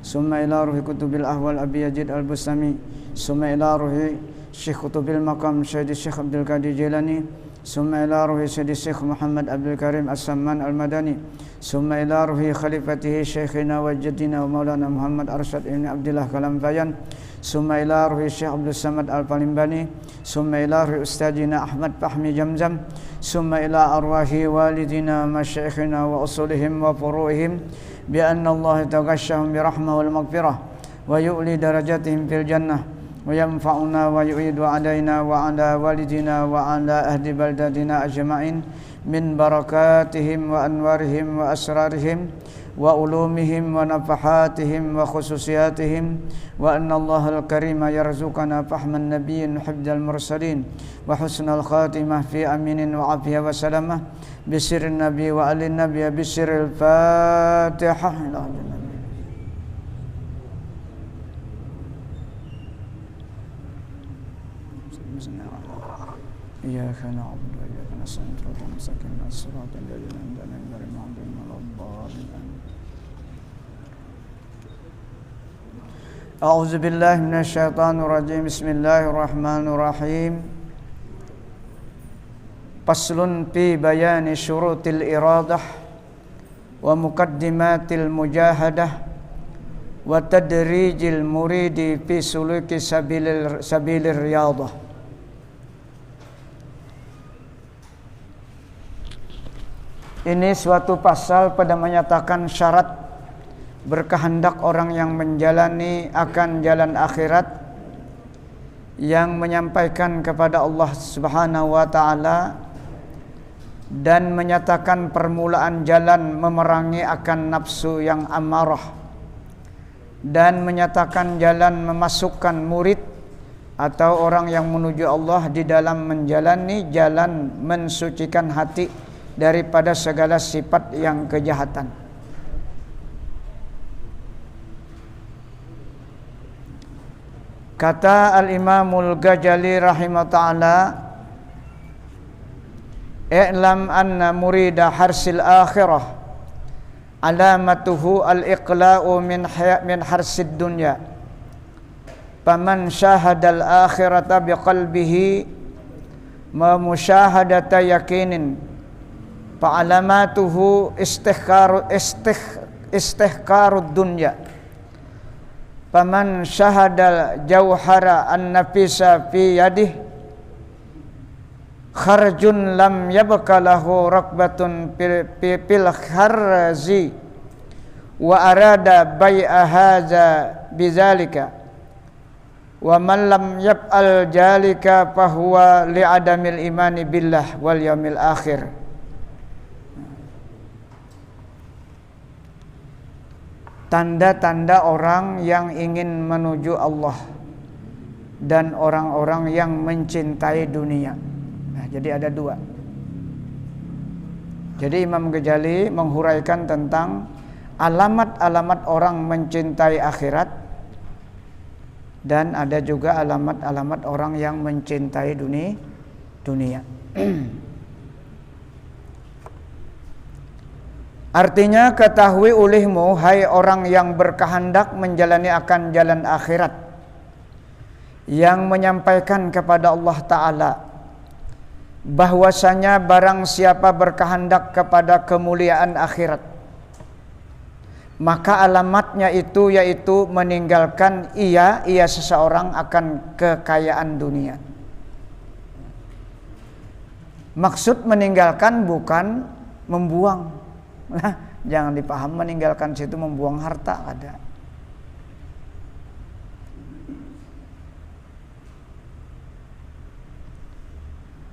summa ila ruhi kutubil ahwal Abi Yazid al-Bustami, summa ila ruhi Syekh Kutubil Maqam Syekh Abdul Qadir Jilani, summa ila ruhi Syekh Muhammad Abdul Karim As-Samman Al-Madani, summa ila ruhi khalifatihi Syekhina wa jaddina wa maulana Muhammad Arsyad ibn Abdullah Kalambayan, summa ila ruhi Syekh Abdul Samad Al-Palimbani, summa ila ruhi Ustadina Ahmad Fahmi Jamzam, summa ila arwahi walidina masyayikhina wa usulihim wa furu'ihim bi anna Allah taghashshahum bi rahmah wal maghfirah wa yu'li darajatihim fil jannah wa yanfa'una wa yu'idu alaina wa ala walidina wa ala ahli baldatina ajma'in min barakatihim wa anwarihim wa asrarihim wa ulumihim wa nafahatihim wa khususiyatihim wa anna Allah al-karima yarzuqana fahman nabiyyin hifdzal mursalin wa husnal khatimah fi aminin wa afiyah wa salamah bisirrin nabi wa alin nabi bisirril fatihah. Iyyaka na'budu wa iyyaka nasta'in ihdinas siratal ladzina an'amta 'alaihim ghairil maghdubi 'alaihim waladdallin. A'udzu billahi minasy syaithanir rajim. Bismillahirrahmanirrahim. Faslun fi bayani syurutil iradah wa muqaddimatil mujahadah wa tadrijil muridi fi suluki sabilir riyadah. Ini suatu pasal pada menyatakan syarat berkehendak orang yang menjalani akan jalan akhirat, yang menyampaikan kepada Allah Subhanahu wa taala dan menyatakan permulaan jalan memerangi akan nafsu yang amarah, dan menyatakan jalan memasukkan murid atau orang yang menuju Allah di dalam menjalani jalan mensucikan hati daripada segala sifat yang kejahatan. Kata Al-Imamul Ghazali rahimahullah ta'ala, i'lam anna murida harsil akhirah alamatuhu al-iqla'u min harsid dunya, faman syahadal akhirata biqalbihi ma musyahadata yakinin fa'alamatuhu istihkarud dunya, faman syahadal jauhara an-nafisa fi yadih kharjun lam yabqa lahu rakbatun fil kharzi wa arada bai'a hadza bizalika wa man lam yaf'al jalika fahuwa li'adamil imani billah wal yaumil akhir. Tanda-tanda orang yang ingin menuju Allah dan orang-orang yang mencintai dunia. Nah, jadi ada dua. Jadi Imam Ghazali menghuraikan tentang alamat-alamat orang mencintai akhirat, dan ada juga alamat-alamat orang yang mencintai dunia. Artinya, ketahui olehmu hai orang yang berkehendak menjalani akan jalan akhirat, yang menyampaikan kepada Allah Ta'ala bahwasanya barang siapa berkehendak kepada kemuliaan akhirat, maka alamatnya itu yaitu meninggalkan ia seseorang akan kekayaan dunia. Maksud meninggalkan bukan membuang. Nah, jangan dipaham meninggalkan situ membuang harta, ada.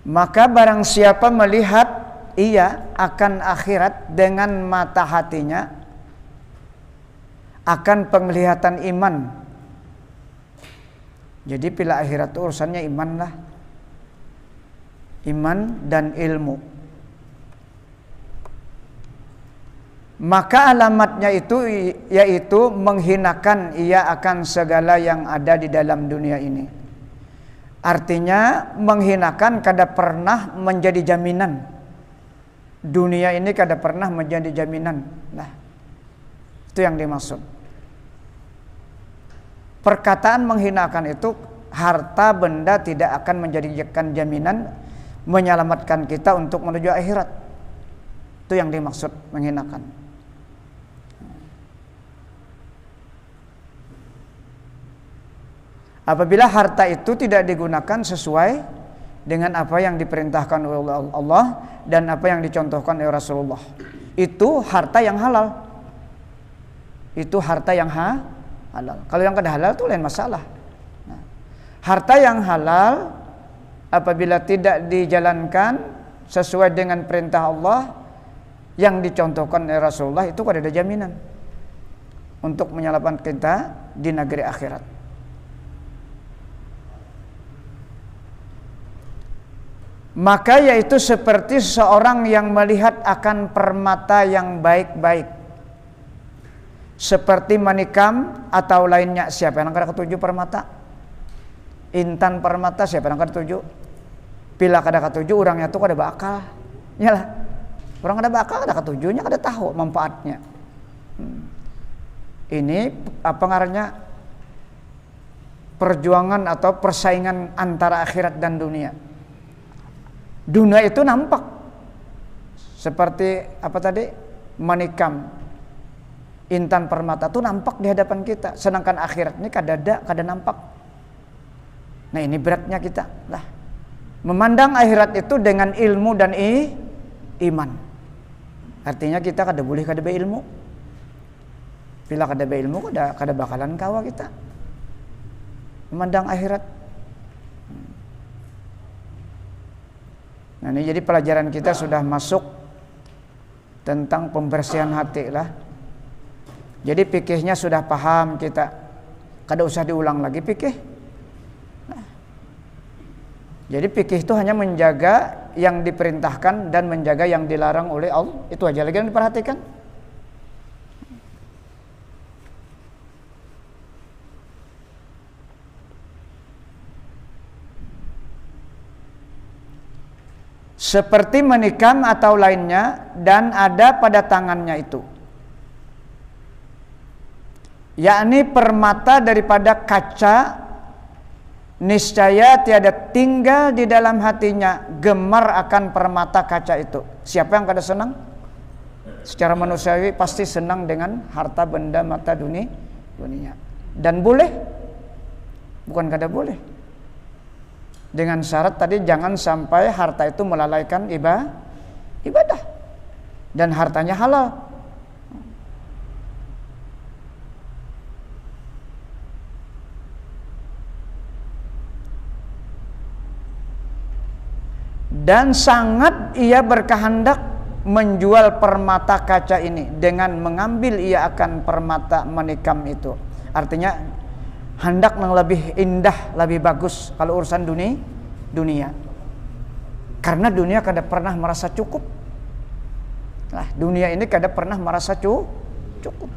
Maka barang siapa melihat ia akan akhirat dengan mata hatinya, akan penglihatan iman. Jadi bila akhirat itu urusannya iman lah. Iman dan ilmu. Maka alamatnya itu yaitu menghinakan ia akan segala yang ada di dalam dunia ini. Artinya menghinakan kada pernah menjadi jaminan. Dunia ini kada pernah menjadi jaminan. Nah, itu yang dimaksud. perkataan menghinakan itu, harta benda tidak akan menjadikan jaminan menyelamatkan kita untuk menuju akhirat. Itu yang dimaksud menghinakan. Apabila harta itu tidak digunakan sesuai dengan apa yang diperintahkan oleh Allah dan apa yang dicontohkan oleh Rasulullah, itu harta yang halal. Itu harta yang halal. Kalau yang kada halal itu lain masalah. Nah, harta yang halal apabila tidak dijalankan sesuai dengan perintah Allah yang dicontohkan oleh Rasulullah, itu kada ada jaminan untuk menyelamatkan kita di negeri akhirat. Maka yaitu seperti seorang yang melihat akan permata yang baik-baik, seperti manikam atau lainnya. Siapa yang kada ketujuh permata? Intan permata, siapa yang kada ketujuh? Bila kada ketujuh, orangnya tuh kada bakal. Nyalah. Orang kada bakal, kada ketujuhnya, kada tahu manfaatnya. Ini apa ngarannya? Perjuangan atau persaingan antara akhirat dan dunia. Dunia itu nampak seperti apa tadi, manikam, intan permata itu nampak di hadapan kita, sedangkan akhirat ini kada nampak. Nah, ini beratnya kita lah, memandang akhirat itu dengan ilmu dan iman. Artinya kita kada boleh kada berilmu. Bila kada berilmu, kada bakalan kawa kita memandang akhirat. Nah, ini jadi pelajaran kita sudah masuk tentang pembersihan hati lah. Jadi fikihnya sudah paham kita, kada usah diulang lagi fikih. Nah, jadi fikih itu hanya menjaga yang diperintahkan dan menjaga yang dilarang oleh Allah. Itu aja lagi yang diperhatikan. Seperti menikam atau lainnya, dan ada pada tangannya itu, yakni permata daripada kaca, niscaya tiada tinggal di dalam hatinya gemar akan permata kaca itu. Siapa yang kada senang? Secara manusiawi pasti senang dengan harta benda mata dunia. Dan boleh, bukan kada boleh. Dengan syarat tadi, jangan sampai harta itu melalaikan ibadah dan hartanya halal. Dan sangat ia berkehendak menjual permata kaca ini dengan mengambil ia akan permata menikam itu. Artinya hendak yang lebih indah, lebih bagus kalau urusan dunia. Karena dunia kada pernah merasa cukup. Nah, dunia ini kada pernah merasa cukup.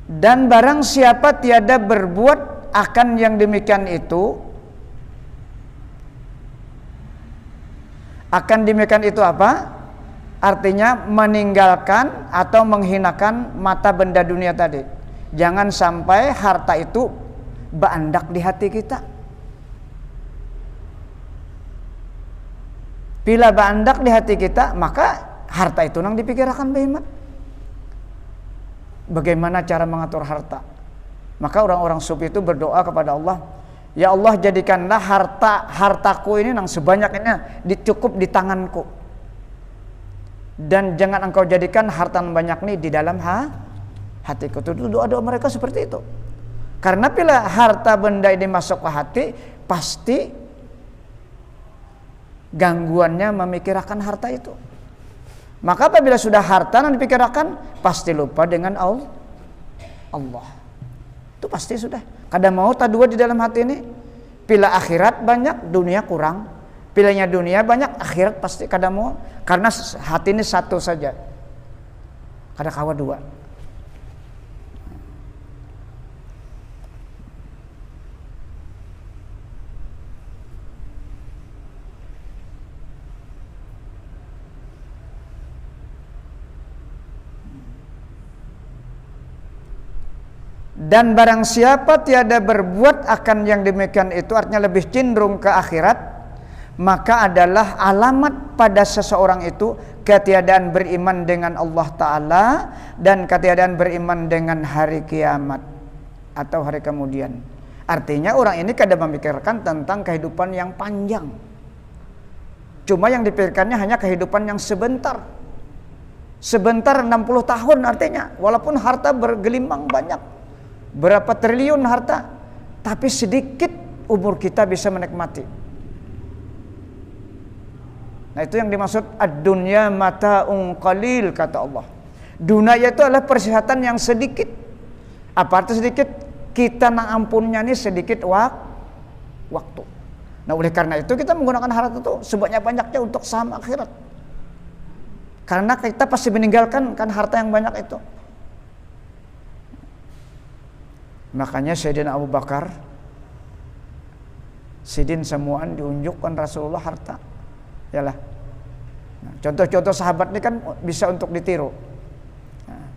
Dan barang siapa tiada berbuat akan yang demikian itu, apa? Artinya meninggalkan atau menghinakan mata benda dunia tadi. Jangan sampai harta itu beandak di hati kita. Bila beandak di hati kita, maka harta itu nang dipikirkan behemat. Bagaimana cara mengatur harta? Maka orang-orang sufi itu berdoa kepada Allah, ya Allah, jadikanlah hartaku ini nang sebanyak ini dicukup di tanganku. Dan jangan engkau jadikan harta yang banyak ini di dalam hatiku. Itu doa-doa mereka seperti itu. Karena bila harta benda ini masuk ke hati, pasti gangguannya memikirkan harta itu. Maka apabila sudah harta yang dipikirkan, pasti lupa dengan Allah. Itu pasti sudah. Kada mau tak dua di dalam hati ini. Bila akhirat banyak, dunia kurang. Pilihnya dunia banyak, akhirat pasti kada mau. Karena hati ini satu saja, kada kawa dua. Dan barang siapa tiada berbuat akan yang demikian itu, artinya lebih cenderung ke akhirat, maka adalah alamat pada seseorang itu ketiadaan beriman dengan Allah Ta'ala dan ketiadaan beriman dengan hari kiamat atau hari kemudian. Artinya orang ini kadang memikirkan tentang kehidupan yang panjang, cuma yang dipikirkannya hanya kehidupan yang sebentar. Sebentar 60 tahun artinya, walaupun harta bergelimang banyak, berapa triliun harta, tapi sedikit umur kita bisa menikmati. Nah, itu yang dimaksud ad-dunya mata'un qalil, kata Allah. Dunia itu adalah persihatan yang sedikit. Apa arti sedikit? Kita nak ampunnya ini sedikit waktu. Nah, oleh karena itu kita menggunakan harta itu sebanyak-banyaknya untuk saham akhirat. Karena kita pasti meninggalkan kan harta yang banyak itu. Makanya Sayyidina Abu Bakar, sidin semuaan diunjukkan Rasulullah harta. Yalah. Nah, contoh-contoh sahabat ini kan bisa untuk ditiru. Nah,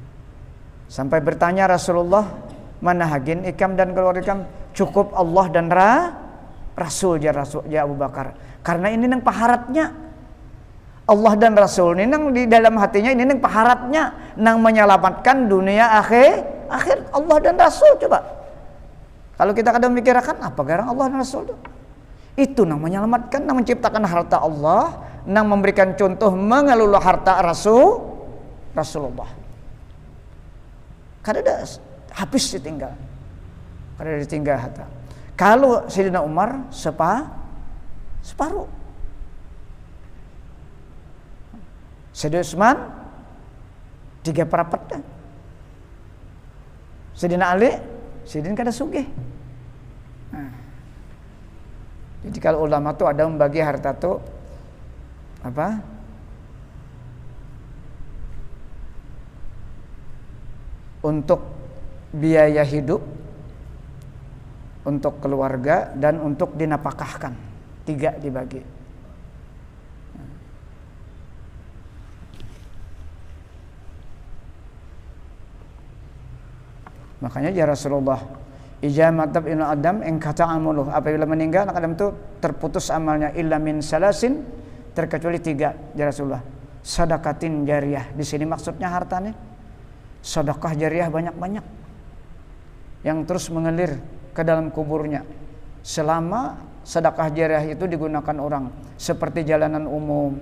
sampai bertanya Rasulullah, mana hagin ikam dan keluarga ikam? Cukup Allah dan Rasul ya Abu Bakar. Karena ini nang paharatnya. Allah dan Rasul ini nang di dalam hatinya, ini nang paharatnya, nang menyelamatkan dunia akhir Allah dan Rasul. Coba kalau kita kadang memikirkan apa garang Allah dan Rasul itu nang menyelamatkan, nang menciptakan harta Allah, nang memberikan contoh mengelola harta Rasulullah. Kada habis ditinggal, kada ditinggal harta. Kalau Sayyidina Umar separuh, Sayyidina Utsman 3/4 dah. Sayyidina Ali, Sayyidina kada sugih. Nah, jadi kalau ulama tuh ada membagi harta tuh apa? Untuk biaya hidup, untuk keluarga, dan untuk dinapakahkan. 3 dibagi. Makanya ya Rasulullah, ijamatab ibnu Adam in qata amaluh, apabila meninggal anak Adam itu terputus amalnya, illa min salasin, terkecuali 3 ya Rasulullah. Sadaqatin jariyah, di sini maksudnya hartanya sedekah jariyah banyak-banyak yang terus mengalir ke dalam kuburnya selama sedekah jariyah itu digunakan orang, seperti jalanan umum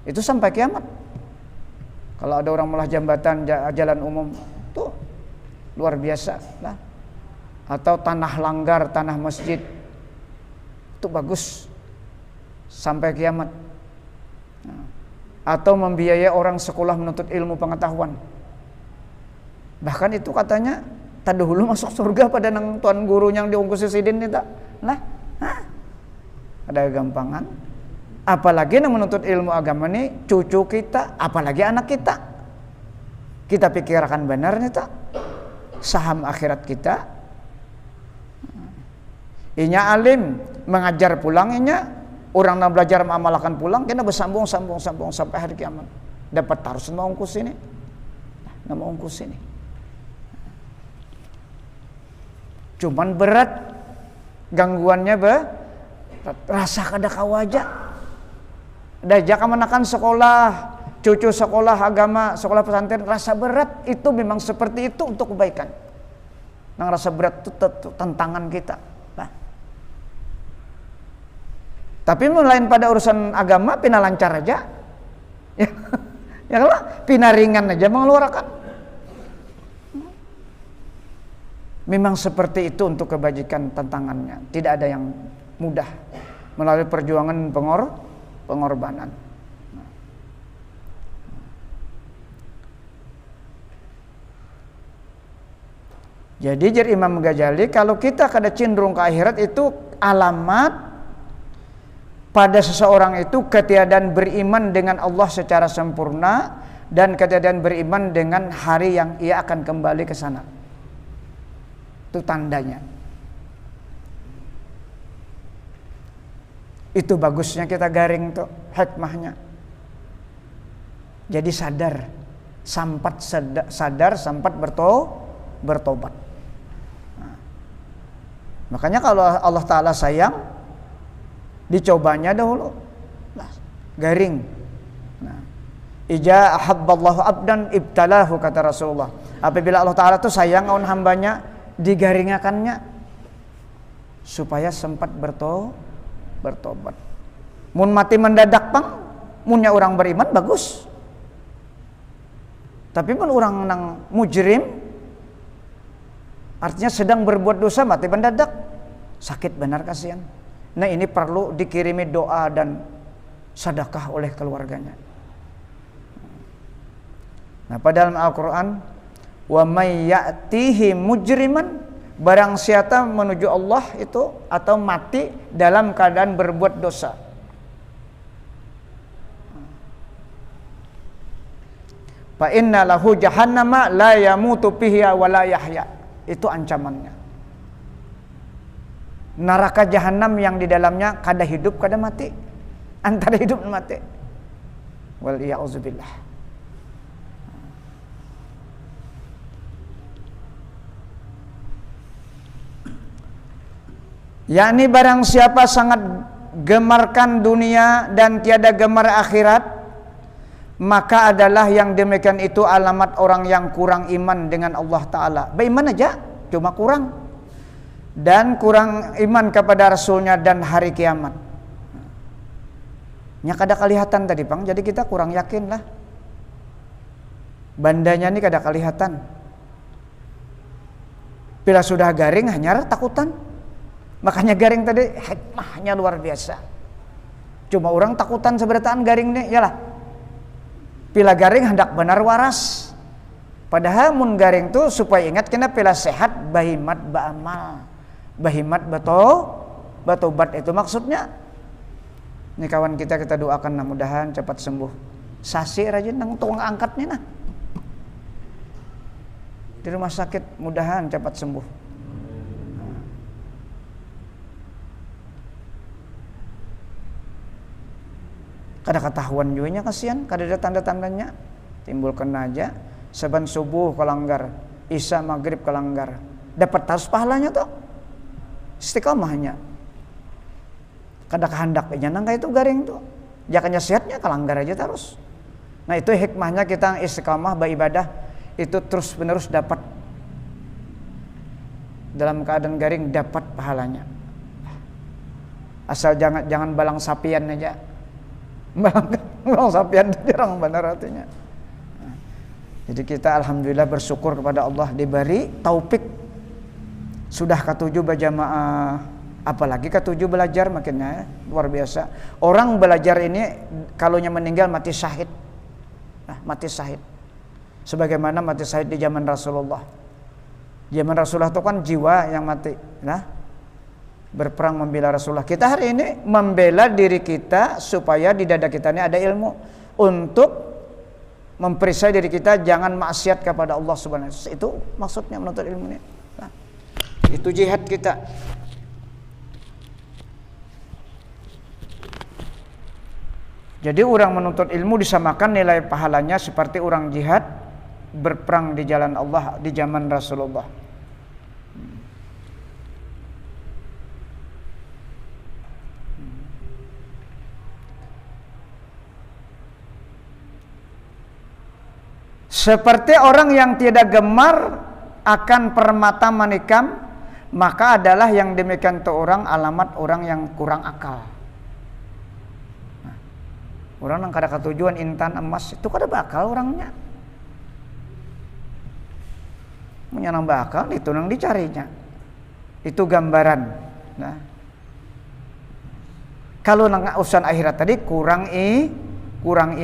itu sampai kiamat. Kalau ada orang malah jambatan jalan umum tuh luar biasa lah. Atau tanah langgar, tanah masjid itu bagus sampai kiamat. Nah, atau membiayai orang sekolah menuntut ilmu pengetahuan, bahkan itu katanya tak dahulu masuk surga pada nang tuan guru yang diungkusi sidin itu lah. Ada gampangan, apalagi yang menuntut ilmu agama ini cucu kita, apalagi anak kita. Kita pikirkan benar nih tak saham akhirat kita. Inya alim mengajar pulang, inya orang yang belajar mengamalkan pulang, kena bersambung sampai hari kiamat. Dapat harus mau ongkus ini, nama ongkus ini. Cuman berat gangguannya rasa kada kawaja. Dajak menakan sekolah, cucu sekolah agama, sekolah pesantren, rasa berat itu memang seperti itu untuk kebaikan. Nang rasa berat itu tantangan kita. Nah. Tapi melain pada urusan agama, pina lancar aja. Ya kalau pina ringan aja mengeluarkan. Memang seperti itu untuk kebajikan tantangannya. Tidak ada yang mudah melalui perjuangan pengorbanan. Jadi jar Imam Ghazali, kalau kita kada cenderung ke akhirat itu alamat pada seseorang itu ketiadaan beriman dengan Allah secara sempurna dan ketiadaan beriman dengan hari yang ia akan kembali ke sana. Itu tandanya. Itu bagusnya kita garing tuh hikmahnya. Jadi sadar sampat bertobat. Makanya kalau Allah Ta'ala sayang, dicobanya dahulu. Nah, garing. Nah, Ija ahabballahu abdan ibtalahu, kata Rasulullah. Apabila Allah Ta'ala itu sayang on hambanya, digaringakannya supaya sempat bertobat. Mun mati mendadak pang, munnya orang beriman bagus. Tapi mun orang nang mujrim, artinya sedang berbuat dosa, mati mendadak, sakit benar, kasihan. Nah, ini perlu dikirimi doa dan sedekah oleh keluarganya. Nah, pada dalam Al-Quran, wa may ya'tihi mujriman, barang siapa menuju Allah itu atau mati dalam keadaan berbuat dosa. Fa inna lahu jahannama la yamutu fiha wa la yahya. Itu ancamannya. Neraka jahanam yang di dalamnya kada hidup kada mati. Antara hidup dan mati. Wal iyauzubillah. Yakni barang siapa sangat gemarkan dunia dan tiada gemar akhirat, maka adalah yang demikian itu alamat orang yang kurang iman dengan Allah Ta'ala. Beriman aja, cuma kurang. Dan kurang iman kepada Rasulnya dan hari kiamat. Nya kada kelihatan tadi Bang, jadi kita kurang yakin lah. Bandanya ini kada kelihatan. Bila sudah garing hanya takutan. Makanya garing tadi hikmahnya luar biasa. Cuma orang takutan seberataan garing nih, yalah. Pila garing hendak benar waras. Padahal mun garing tuh supaya ingat kena pila sehat bahimat ba'amal. Bahimat batobat itu maksudnya. Ini kawan kita doakan mudah-mudahan cepat sembuh. Sasi rajin nang tuang angkatnya nah. Di rumah sakit mudahan cepat sembuh. Kada ketahuan juga nya, kasihan, kada ada tanda-tandanya. Timbulkan aja, saban subuh kelanggar, isya maghrib kelanggar. Dapat terus pahalanya tuh. Istiqomahnya. Kada kehendaknya nang itu garing tuh. Jakanya sehatnya kelanggar aja terus. Nah, itu hikmahnya kita istiqomah beribadah itu terus menerus dapat. Dalam keadaan garing dapat pahalanya. Asal jangan balang sapian aja. Balang sapian jarang benar artinya. Jadi kita alhamdulillah bersyukur kepada Allah diberi taufik sudah ketujuh berjamaah, apalagi ketujuh belajar makinnya luar biasa. Orang belajar ini kalaunya meninggal mati syahid. Nah, mati syahid. Sebagaimana mati syahid di zaman Rasulullah. Zaman Rasulullah itu kan jiwa yang mati, nah berperang membela Rasulullah. Kita hari ini membela diri kita supaya di dada kita ini ada ilmu untuk memperisai diri kita jangan maksiat kepada Allah Subhanahu wa taala. Itu maksudnya menuntut ilmu ini. Nah, itu jihad kita. Jadi orang menuntut ilmu disamakan nilai pahalanya seperti orang jihad berperang di jalan Allah di zaman Rasulullah. Seperti orang yang tidak gemar akan permata manikam, maka adalah yang demikian itu orang alamat orang yang kurang akal. Nah, orang yang kada ketujuan intan emas itu kada bakal orangnya. Punya nambah akal itu nang dicarinya. Itu gambaran. Nah, kalau nang urusan akhirat tadi kurang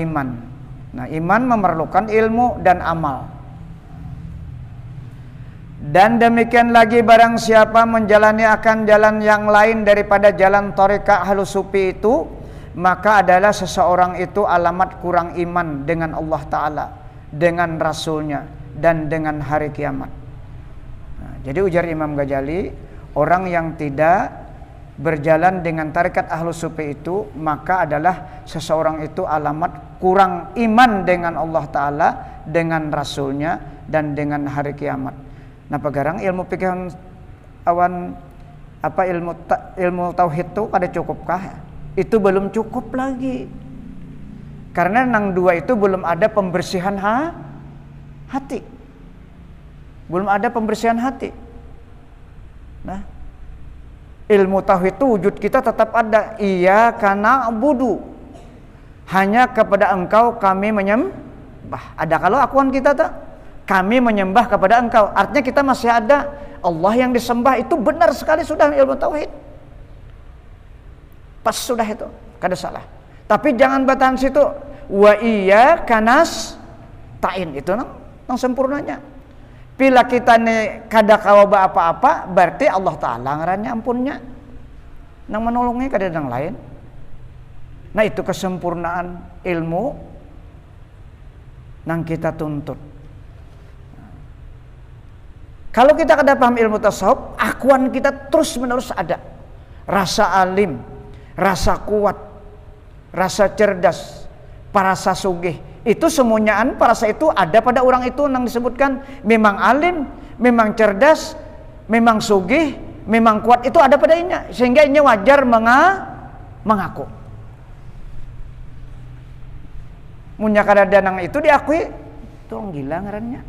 iman. Nah, iman memerlukan ilmu dan amal. Dan demikian lagi barang siapa menjalani akan jalan yang lain daripada jalan thariqah ahlus sufi itu, maka adalah seseorang itu alamat kurang iman dengan Allah Ta'ala, dengan Rasulnya, dan dengan hari kiamat. Nah, jadi ujar Imam Ghazali, orang yang tidak berjalan dengan tarekat ahlus sufi itu maka adalah seseorang itu alamat kurang iman dengan Allah Ta'ala, dengan Rasulnya, dan dengan hari kiamat. Nah, pegarang ilmu fikih awan apa ilmu tauhid itu kada cukupkah? Itu belum cukup lagi. Karena nang dua itu belum ada pembersihan hati. Belum ada pembersihan hati. Nah, ilmu tauhid itu wujud kita tetap ada. Iyyaka na'budu. Hanya kepada Engkau kami menyembah. Ada kalau akuan kita tak? Kami menyembah kepada Engkau. Artinya kita masih ada. Allah yang disembah itu benar sekali sudah ilmu tauhid. Pas sudah itu, kada salah. Tapi jangan batahan situ. Wa iyyaka nasta'in. Itu nang sempurnanya. Bila kita ni kada kawa apa-apa, berarti Allah Ta'ala ngarannya ampunnya. Nang menolongnya kada yang lain. Nah itu kesempurnaan ilmu nang kita tuntut. Kalau kita kada paham ilmu tasawuf, akuan kita terus menerus ada. Rasa alim, rasa kuat, rasa cerdas, parasa sugih. Itu semuanyaan parasa itu ada pada orang itu yang disebutkan memang alim, memang cerdas, memang sugih, memang kuat, itu ada padanya sehingga ini wajar mengaku. Munya kada danang itu diakui, itu orang gila ngarannya.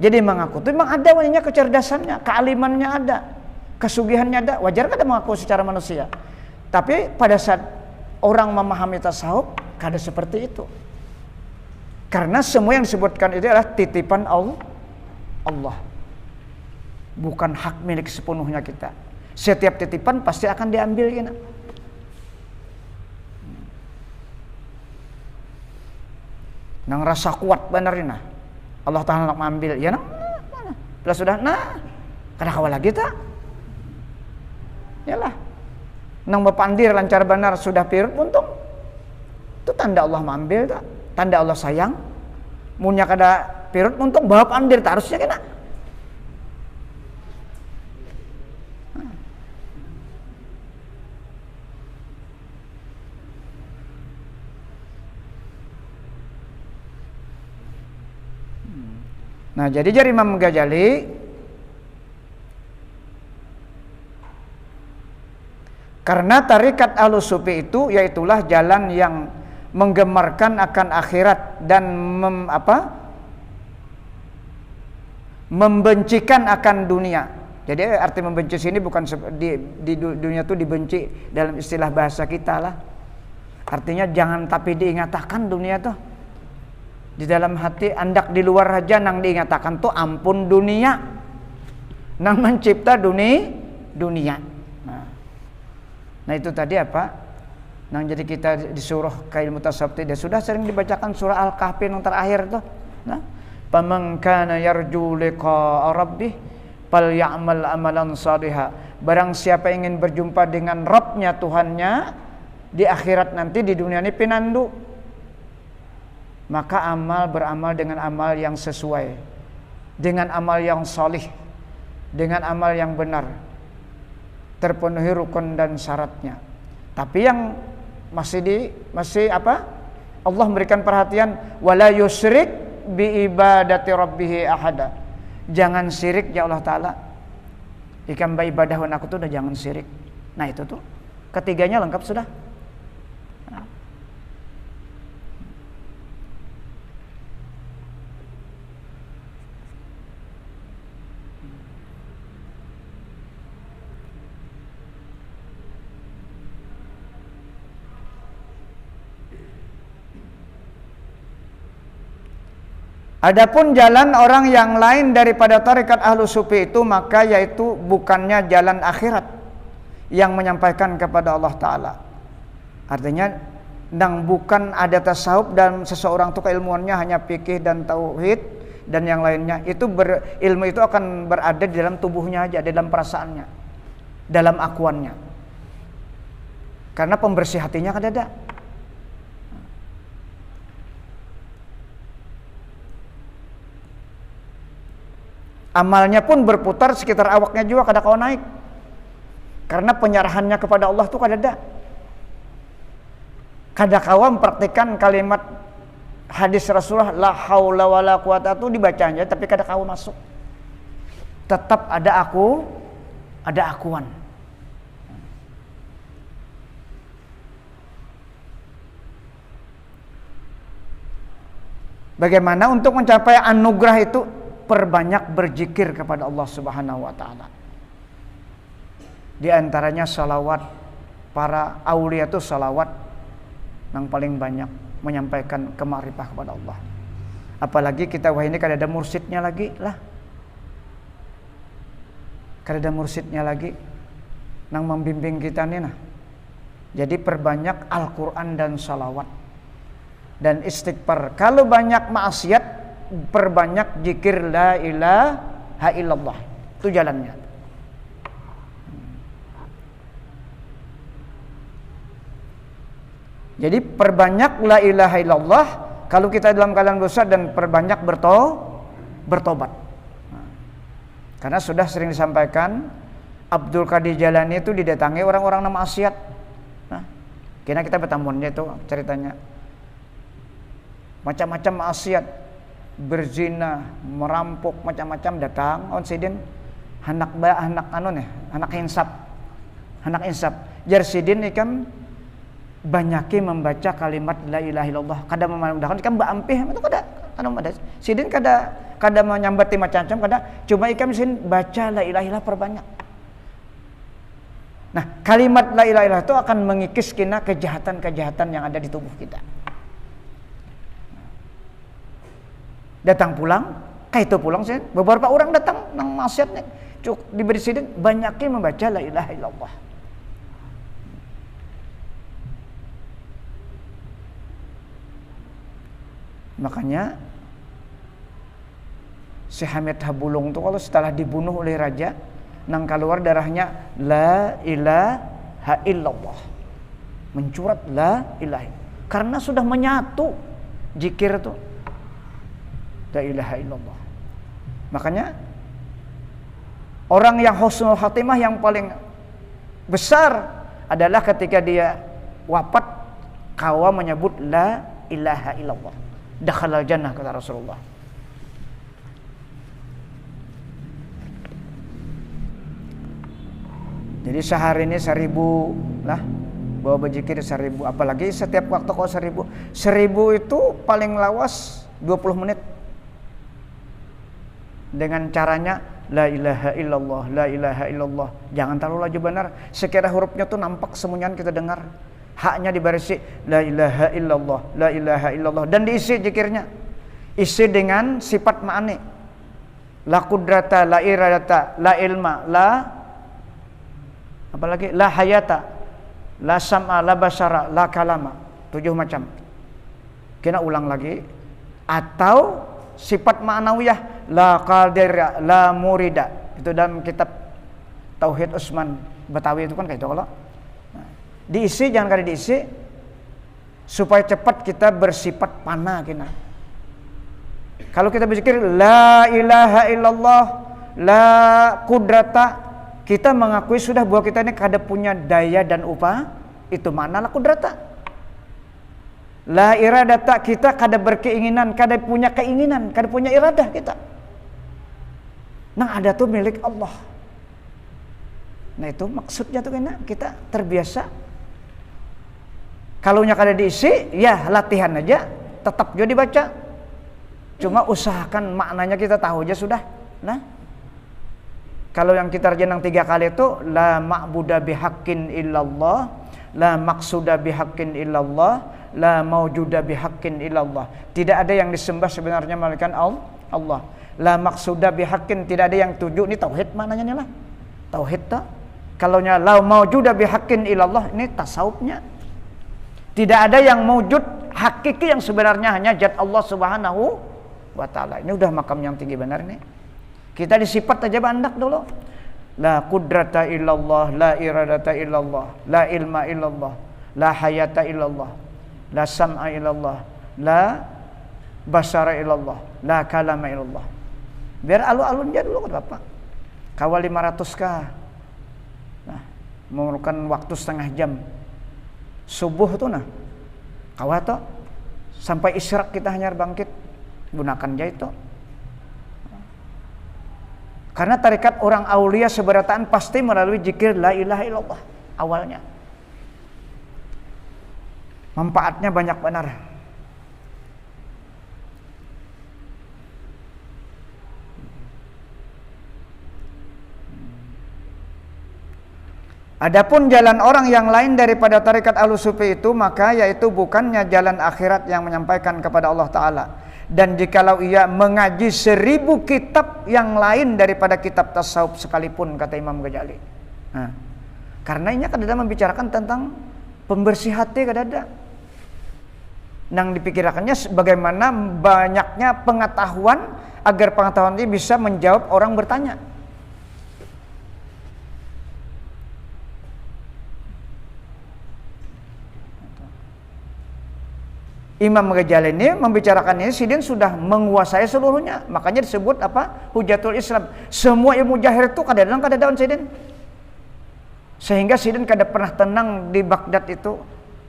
Jadi mengaku itu memang ada wanya kecerdasannya, kealimannya ada, kesugihannya ada, wajar kada mengaku secara manusia. Tapi pada saat orang memahami tasawuf kada seperti itu. Karena semua yang disebutkan itu adalah titipan Allah. Bukan hak milik sepenuhnya kita. Setiap titipan pasti akan diambil kita. Nang rasa kuat benar ini. Allah Ta'ala nak mengambil. Ya nah. Bila sudah kada kawal lagi tak? Yalah. Nang bepandir lancar benar sudah pirut untung. Itu tanda Allah mengambil tak? Tanda Allah sayang. Munya kada pirut untung bawa pandir tak harusnya kena. Nah, jadi jari Imam Ghazali karena tarikat Ahlussufi itu yaitulah jalan yang menggemarkan akan akhirat dan membencikan akan dunia. Jadi arti membenci sini bukan di dunia itu dibenci dalam istilah bahasa kita lah. Artinya jangan tapi diingatakan dunia tuh. Di dalam hati andak di luar aja nang diingatakan tuh ampun dunia. Nang mencipta dunia. Nah itu tadi apa? Nang jadi kita disuruh ke ilmu tasawuf dia sudah sering dibacakan surah Al-Kahfi yang terakhir tuh. Nah, "Faman kana yarju liqa'a rabbih falyamal amalan shaliha." Barang siapa ingin berjumpa dengan Rabbnya, Tuhannya di akhirat nanti, di dunia ini pinandu, maka beramal dengan amal yang sesuai, dengan amal yang salih, dengan amal yang benar, terpenuhi rukun dan syaratnya. Tapi yang masih Allah memberikan perhatian, wala yusyrik bi ibadati rabbih ahada. Jangan syirik ya Allah Ta'ala. Ikan ibadahun aku tuh udah jangan syirik. Nah itu tuh ketiganya lengkap sudah. Adapun jalan orang yang lain daripada tarekat Ahlussufi itu, maka yaitu bukannya jalan akhirat yang menyampaikan kepada Allah Ta'ala. Artinya bukan ada tasawuf dan seseorang itu keilmuannya hanya fikih dan tauhid dan yang lainnya. Itu ilmu itu akan berada di dalam tubuhnya aja, di dalam perasaannya, dalam akuannya. Karena pembersih hatinya kan ada. Amalnya pun berputar sekitar awaknya juga kada kau naik. Karena penyerahannya kepada Allah itu kada ada. Kada kawa mempraktikkan kalimat hadis Rasulullah la haula wala quwata itu dibacanya tapi kada kawa masuk. tetap ada aku, ada akuan. Bagaimana untuk mencapai anugerah itu? Perbanyak berzikir kepada Allah Subhanahu wa taala. Di antaranya salawat. Para aulia itu salawat yang paling banyak menyampaikan kemakrifah kepada Allah. Apalagi kita ini kada ada mursyidnya lagi lah. Kada ada mursyidnya lagi yang membimbing kita nih nah. Jadi perbanyak Al-Quran dan salawat dan istighfar. Kalau banyak maksiat, perbanyak zikir la ilaha illallah. Itu jalannya. Jadi perbanyak la ilaha illallah kalau kita dalam keadaan dosa, dan perbanyak bertobat. Karena sudah sering disampaikan, Abdul Qadir Jailani itu didatangi orang-orang nama maksiat. Nah, kira kita bertamunnya itu ceritanya. Macam-macam maksiat, berzina, merampok, macam-macam datang on sidin anak insap. Jar sidin ikan banyaki membaca kalimat la ilaha illallah. Kada memandangkan ikan baampih itu kada ada. Sidin kada menyambati macam-macam kada. Cuma ikan sidin baca la ilaha illallah perbanyak. Nah, kalimat la ilaha illallah itu akan mengikis kena kejahatan-kejahatan yang ada di tubuh kita. Datang pulang, kayak itu pulang sih. Beberapa orang datang nang maksiat nih, diberi sidin banyaknya membaca la ilaha illallah. Makanya si Hamid Habulung tuh kalau setelah dibunuh oleh raja, nang keluar darahnya la ilaha illallah, mencurat la ilaha, karena sudah menyatu zikir tuh la ilaha illallah. Makanya orang yang husnul khatimah yang paling besar adalah ketika dia wafat kawa menyebut la ilaha illallah, dakhalal jannah kata Rasulullah. Jadi sehari ini 1000 lah bawa berzikir 1000, apalagi setiap waktu kau 1000 itu paling lawas 20 menit dengan caranya la ilaha illallah, la ilaha illallah. Jangan terlalu laju benar, sekira hurufnya tuh nampak semuanya kita dengar. Haknya dibarisi la ilaha illallah, la ilaha illallah, dan diisi zikirnya. Isi dengan sifat ma'ani. La qudrata, la iradata, la ilma, la apalagi la hayata, la sam'a, la basara, la kalama. 7 macam. Kena ulang lagi. Atau sifat ma'nawiyah, la qadira, la murida. Itu dalam kitab Tauhid Utsman Batawi itu kan kayak itu kalau. Diisi, jangan kada diisi, supaya cepat kita bersifat panah kena. Kalau kita berzikir la ilaha illallah, la qudrata, kita mengakui sudah bahwa kita ini kada punya daya dan upah. Itu mana la qudrata. La iradata, kita kada berkeinginan, kada punya keinginan, kada punya iradah kita. Nah, ada tuh milik Allah. Nah, itu maksudnya tuh kena kita terbiasa. Kalau nya kada diisi, ya latihan aja, tetap juga dibaca. Cuma usahakan maknanya kita tahu aja sudah. Nah, kalau yang kita jenang 3 kali itu la ma'buda bihaqqin illallah, la maqsuda bihaqqin illallah, la maujuda bihaqqin illallah. Tidak ada yang disembah sebenarnya melainkan Allah. La maqsuda bihaqqin, tidak ada yang tuju. Ini tauhid maknanya nih lah. Tauhid tuh. Kalau nya la maujuda bihaqqin illallah, ini tasawufnya. Tidak ada yang mewujud hakiki yang sebenarnya hanya zat Allah Subhanahu wa taala. Ini udah makam yang tinggi benar nih. Kita disifat aja bandak dulu. La qudrata illallah, la iradata illallah, la ilma illallah, la hayata illallah, la sam'a illallah, la basara illallah, la kalama illallah. Biar alun-alun aja dulu kan Bapak. Kawal 500k. Nah, memerlukan waktu setengah jam. Subuh tuh nah, kawat tuh sampai isyraq kita hanya bangkit gunakan aja itu. Karena tarekat orang aulia seberataan pasti melalui zikir la ilaha illallah awalnya. Manfaatnya banyak benar. Adapun jalan orang yang lain daripada tarekat Ahlus Sufi itu, maka yaitu bukannya jalan akhirat yang menyampaikan kepada Allah Ta'ala. Dan jikalau ia mengaji 1000 kitab yang lain daripada kitab tasawuf sekalipun, kata Imam Ghazali. Nah, karena ini kadang membicarakan tentang pembersih hati kadang. Nang dipikirkannya bagaimana banyaknya pengetahuan agar pengetahuan ini bisa menjawab orang bertanya. Imam Ghazali ini membicarakan ini, Sidin sudah menguasai seluruhnya. Makanya disebut apa? Hujatul Islam. Semua ilmu jahir itu kadang-kadang Sidin. Sehingga Sidin kada pernah tenang di Baghdad itu,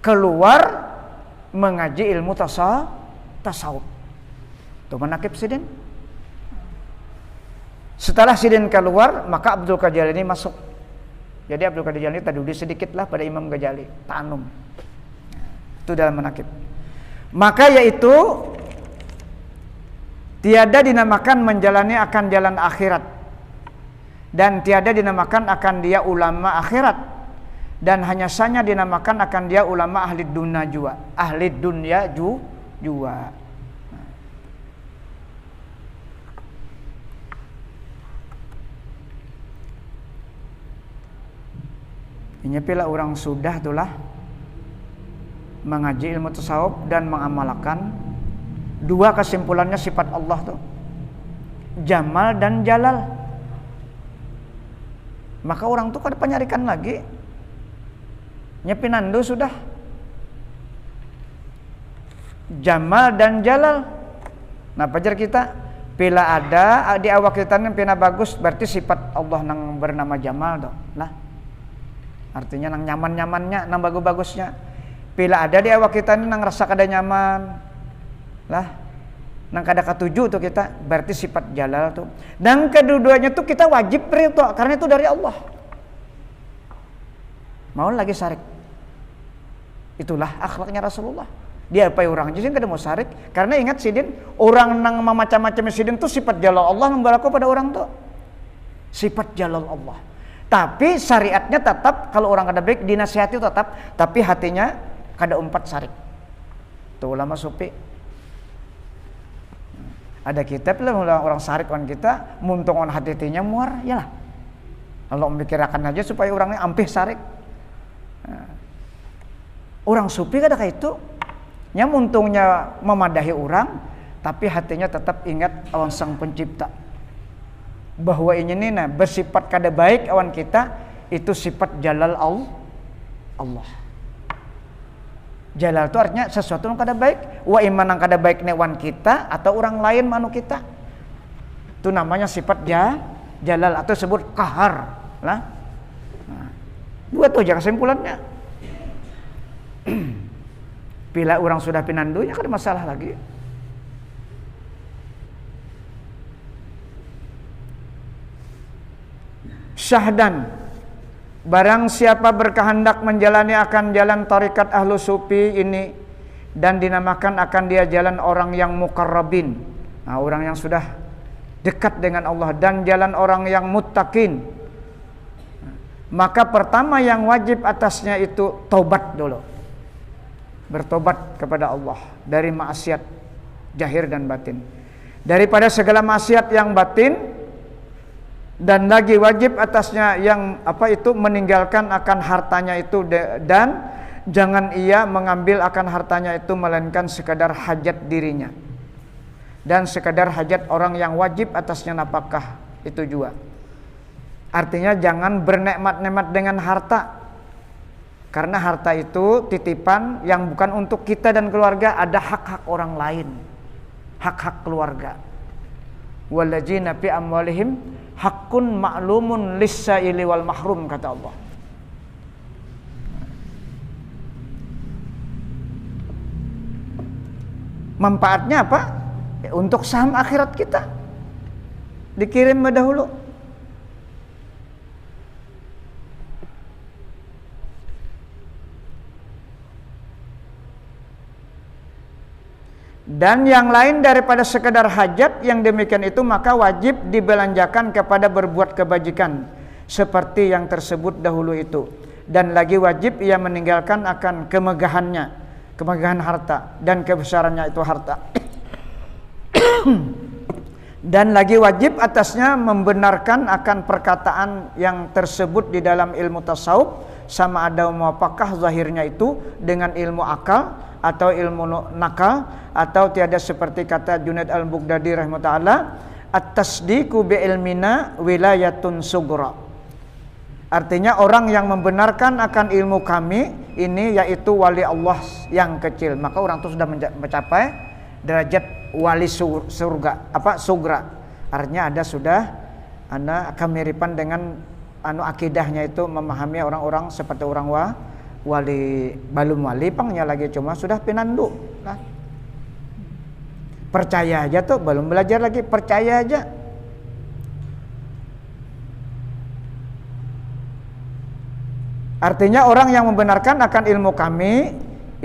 keluar mengaji ilmu tasawuf. Itu manakib Sidin. Setelah Sidin keluar, maka Abdul Qadir ini masuk. Jadi Abdul Qadir ini tadudi sedikitlah pada Imam Ghazali, ta'anum. Itu dalam manakib. Maka yaitu tiada dinamakan menjalani akan jalan akhirat, dan tiada dinamakan akan dia ulama akhirat, dan hanya saja dinamakan akan dia ulama ahli dunia jua, ahli dunia jua. Ini pila orang sudah itulah mengaji ilmu tasawuf dan mengamalkan dua kesimpulannya sifat Allah tuh, Jamal dan Jalal. Maka orang tuh kada penyarikan lagi, nyepinando sudah Jamal dan Jalal. Nah pajar kita bila ada di awak kita yang pina bagus, berarti sifat Allah nang bernama Jamal tuh lah, artinya nang nyaman-nyamannya, nang bagus-bagusnya. Bila ada di awak kita ini nang rasa kada nyaman lah, nang kada ketujuh tuh kita, berarti sifat Jalal tuh. Dan kedua-duanya tuh kita wajib ridha karena itu dari Allah. Mau lagi syarik, itulah akhlaknya Rasulullah. Dia apa orang jadi kada mau syarik, karena ingat Sidin, orang nang macam-macam Sidin tuh sifat Jalal Allah yang berlaku pada orang tuh, sifat Jalal Allah. Tapi syariatnya tetap, kalau orang kada baik dinasihati tetap, tapi hatinya kada umpat syarik. Tuh ulama sufi. Ada kitab lah orang syarik on kita, muntung on hati-hatinya muar, yalah. Kalau memikirkan aja supaya orangnya ampih syarik. Nah, orang sufi kada kayak itu. Nya muntungnya memadahi orang, tapi hatinya tetap ingat awan Sang Pencipta. Bahwa ini nih bersifat kada baik awan kita, itu sifat Jalal Allah. Jalal itu artinya sesuatu yang kada baik. Wa iman yang kada baik newan kita atau orang lain manu kita. Itu namanya sifat Jalal atau sebut kahar lah. Nah, dua tuh aja kesimpulannya. Bila orang sudah pinandunya kada masalah lagi. Syahdan, barang siapa berkehendak menjalani akan jalan tarikat ahlu sufi ini dan dinamakan akan dia jalan orang yang muqarrabin, nah, orang yang sudah dekat dengan Allah, dan jalan orang yang muttaqin, maka pertama yang wajib atasnya itu taubat dulu, bertobat kepada Allah dari maksiat zahir dan batin, daripada segala maksiat yang batin. Dan lagi wajib atasnya yang meninggalkan akan hartanya itu, dan jangan ia mengambil akan hartanya itu melainkan sekadar hajat dirinya dan sekadar hajat orang yang wajib atasnya nafkah itu juga. Artinya jangan bernikmat-nikmat dengan harta, karena harta itu titipan yang bukan untuk kita dan keluarga. Ada hak-hak orang lain, hak-hak keluarga. Walladzina fi amwalihim hakun ma'lumun lis-sa'ili wal mahrum, kata Allah. Manfaatnya apa? Untuk saham akhirat kita dikirim dahulu. Dan yang lain daripada sekedar hajat, yang demikian itu maka wajib dibelanjakan kepada berbuat kebajikan seperti yang tersebut dahulu itu. Dan lagi wajib ia meninggalkan akan kemegahannya, kemegahan harta dan kebesarannya itu harta. Dan lagi wajib atasnya membenarkan akan perkataan yang tersebut di dalam ilmu tasawuf, sama ada apakah zahirnya itu dengan ilmu akal atau ilmu nakal, atau tiada seperti kata Junaid al-Baghdadi rahimahullah, at-tasdiqu bi ilmina wilayatun sughra. Artinya orang yang membenarkan akan ilmu kami ini yaitu wali Allah yang kecil, maka orang itu sudah mencapai derajat wali surga, sugra. Artinya ada sudah kemiripan dengan akidahnya itu memahami orang-orang seperti orang wali, belum wali pangnya lagi, cuma sudah pinandu lah. Percaya aja tuh, belum belajar lagi, percaya aja. Artinya orang yang membenarkan akan ilmu kami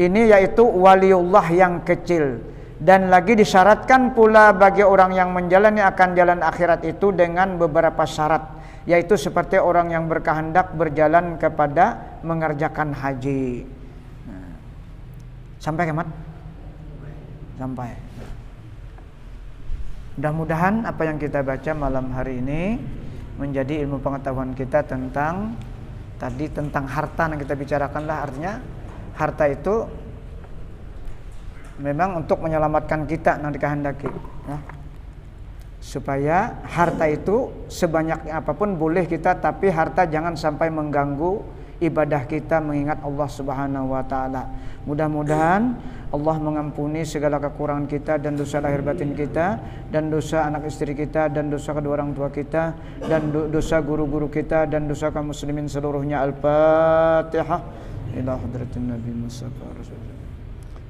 ini yaitu waliullah yang kecil. Dan lagi disyaratkan pula bagi orang yang menjalani akan jalan akhirat itu dengan beberapa syarat, yaitu seperti orang yang berkehendak berjalan kepada mengerjakan haji. Sampai kemat? Sampai. Mudah-mudahan apa yang kita baca malam hari ini menjadi ilmu pengetahuan kita tentang harta yang kita bicarakan lah. Artinya harta itu memang untuk menyelamatkan kita yang dikehendaki, ya. Supaya harta itu sebanyak apapun boleh kita, tapi harta jangan sampai mengganggu ibadah kita mengingat Allah Subhanahu wa taala. Mudah-mudahan Allah mengampuni segala kekurangan kita dan dosa lahir batin kita, dan dosa anak istri kita, dan dosa kedua orang tua kita, dan dosa guru-guru kita, dan dosa kaum muslimin seluruhnya. Al-Fatihah. Ila hadratin Nabi Mustafa Rasulullah.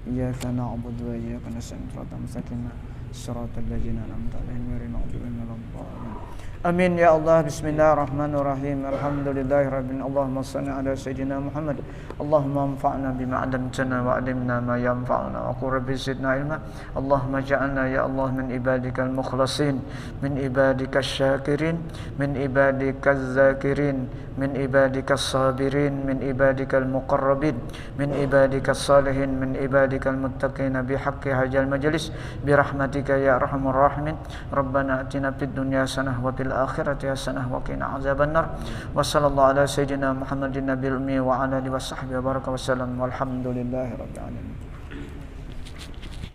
Iyyaka na'budu wa iyyaka nasta'in. Shiratal ladzina an'amta 'alaihim ghairil maghdubi 'alaihim waladdallin. Amin ya Allah. Bismillahirrahmanirrahim. Alhamdulillahirabbil alamin. Allahumma shalli ala sayyidina Muhammad. Allahumma anfa'na bima 'allamtana wa 'allimna ma yanfa'una wa qur rabbi zidna ilma. Allahumma ja'alna ya Allah min ibadikal mukhlasin, min ibadikasy syakirin, min ibadikaz zakirin, min ibadikas sabirin, min ibadikal muqarrabin, min ibadikas salihin, min ibadikal muttaqin bihaqqi hadzal majlis bi rahmatika ya arhamar rahimin. Rabbana atina fid dunya hasanah wa fil akhirati hasanah wa qina azabannar. Wa sallallahu ala sayyidina Muhammadin nabiyil ummi wa ala alihi wa sahbihi wa baraka wa sallam. Walhamdulillahi rabbil alamin.